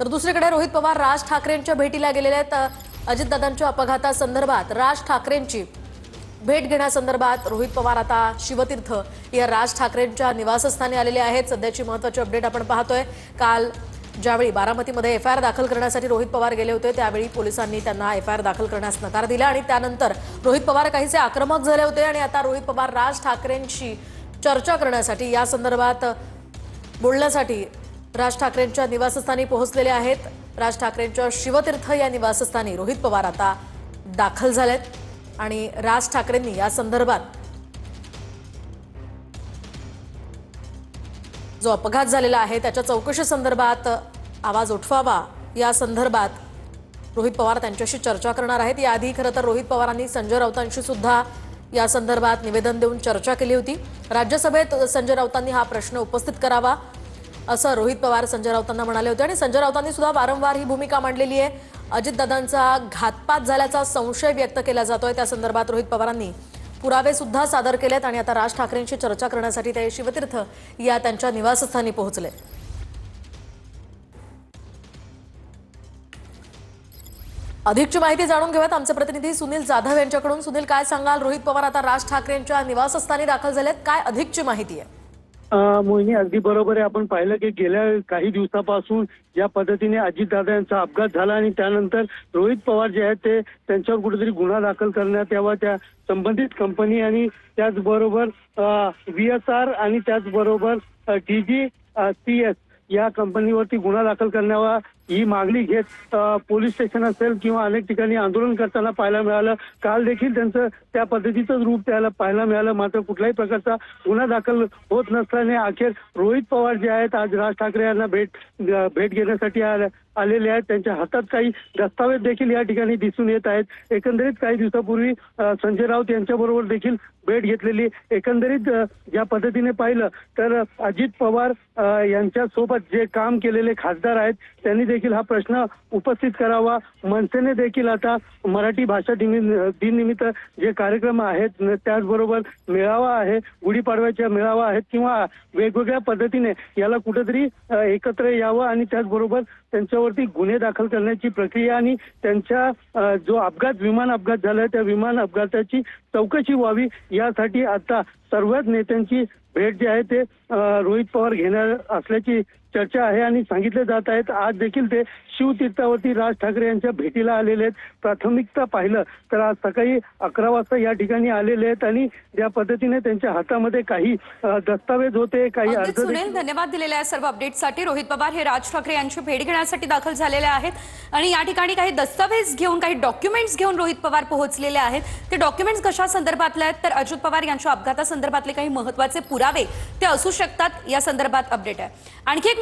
तर दुसरीकडे रोहित पवार राज ठाकरेंच्या भेटीला गेलेले आहेत। अजितदादांच्या अपघातासंदर्भात राज ठाकरेंची भेट घेण्यासंदर्भात रोहित पवार आता शिवतीर्थ या राज ठाकरेंच्या निवासस्थानी आलेले आहेत। सध्याची महत्त्वाची अपडेट आपण पाहतोय। काल ज्यावेळी बारामतीमध्ये एफआयआर दाखल करण्यासाठी रोहित पवार गेले होते त्यावेळी पोलिसांनी त्यांना एफआयआर दाखल करण्यास नकार दिला आणि त्यानंतर रोहित पवार काहीसे आक्रमक झाले होते आणि आता रोहित पवार राज ठाकरेंशी चर्चा करण्यासाठी या संदर्भात बोलण्यासाठी राज ठाकरेंच्या निवासस्थानी पोहोचलेले आहेत। राज ठाकरेंच्या शिवतीर्थ या निवासस्थानी रोहित पवार आता दाखल झालेत आणि राज ठाकरेंनी या संदर्भात जो अपघात झालेला आहे त्याच्या चौकशी संदर्भात आवाज उठवावा या संदर्भात रोहित पवार त्यांच्याशी चर्चा करणार आहेत। याआधी खरं तर रोहित पवारांनी संजय राऊतांशी सुद्धा या संदर्भात निवेदन देऊन चर्चा केली होती। राज्यसभेत संजय राऊतांनी हा प्रश्न उपस्थित करावा असं रोहित पवार संजय राऊतांना म्हणाले होते आणि संजय राऊतांनी सुद्धा वारंवार ही भूमिका मांडलेली आहे। अजितदादांचा घातपात झाल्याचा संशय व्यक्त केला जातोय त्या संदर्भात रोहित पवारांनी पुरावे सुद्धा सादर केलेत आणि आता राज ठाकरेंशी चर्चा करण्यासाठी ते शिवतीर्थ या त्यांच्या निवासस्थानी पोहोचले। अधिकची माहिती जाणून घेऊयात आमचे प्रतिनिधी सुनील जाधव यांच्याकडून। सुनील, काय सांगाल? रोहित पवार आता राज ठाकरेंच्या निवासस्थानी दाखल झालेत, काय अधिकची माहिती आहे? मोहिनी, अगदी बरोबर आहे। आपण पाहिलं की गेल्या काही दिवसापासून ज्या पद्धतीने अजितदादा यांचा अपघात झाला आणि त्यानंतर रोहित पवार जे आहेत ते त्यांच्यावर कुठेतरी गुन्हा दाखल करण्यात यावा, त्या संबंधित कंपनी आणि त्याचबरोबर VSR आणि त्याचबरोबर DGCS या कंपनीवरती गुन्हा दाखल करण्यावा ही मागणी घेत पोलीस स्टेशन असेल किंवा अनेक ठिकाणी आंदोलन करताना पाहायला मिळालं। काल देखील त्यांचं त्या पद्धतीचं रूप त्याला पाहायला मिळालं, मात्र कुठल्याही प्रकारचा गुन्हा दाखल होत नसल्याने अखेर रोहित पवार जे आहेत आज राज ठाकरे यांना भेट घेण्यासाठी आलेले आहेत। त्यांच्या हातात काही दस्तावेज देखील या ठिकाणी दिसून येत आहेत। एकंदरीत काही दिवसापूर्वी संजय राऊत यांच्याबरोबर देखील भेट घेतलेली। एकंदरीत ज्या पद्धतीने पाहिलं तर अजित पवार यांच्यासोबत जे काम केलेले खासदार आहेत त्यांनी देखील हा प्रश्न उपस्थित करावा। मनसेने देखील आता मराठी भाषा दिन निमित्त जे कार्यक्रम आहेत त्याचबरोबर मेळावा आहे, गुढीपाडव्याच्या मेळावा आहेत किंवा वेगवेगळ्या पद्धतीने याला कुठेतरी एकत्र यावं आणि त्याचबरोबर त्यांच्यावरती गुन्हे दाखल करण्याची प्रक्रिया आणि त्यांच्या जो विमान अपघात झाला त्या विमान अपघाताची चौकशी व्हावी यासाठी आता सर्वच नेत्यांची भेट जी आहे ते रोहित पवार घेणार असल्याची चर्चा आहे आणि सांगितले जात आहेत। आज देखील ते शिवतीर्थावरती राज ठाकरे यांच्या भेटीला आलेले आहेत। प्राथमिकता पाहिलं तर आज सकाळी 11 वाजता या ठिकाणी आलेले आहेत आणि ज्या पद्धतीने त्यांच्या हातामध्ये काही दस्तावेज होते, काही अर्ज। सुनील, धन्यवाद दिलेल्या या सर्व अपडेटसाठी। रोहित पवार हे राज ठाकरे यांची भेट घेण्यासाठी दाखल झालेले आहेत आणि या ठिकाणी काही दस्तावेज घेऊन, काही डॉक्युमेंट्स घेऊन रोहित पवार पोहोचलेले आहेत। ते डॉक्युमेंट्स कशा संदर्भातले आहेत तर अजित पवार यांच्या अपघातासंदर्भातले काही महत्त्वाचे पुरावे ते असू शकतात या संदर्भात अपडेट आहे। आणखी एक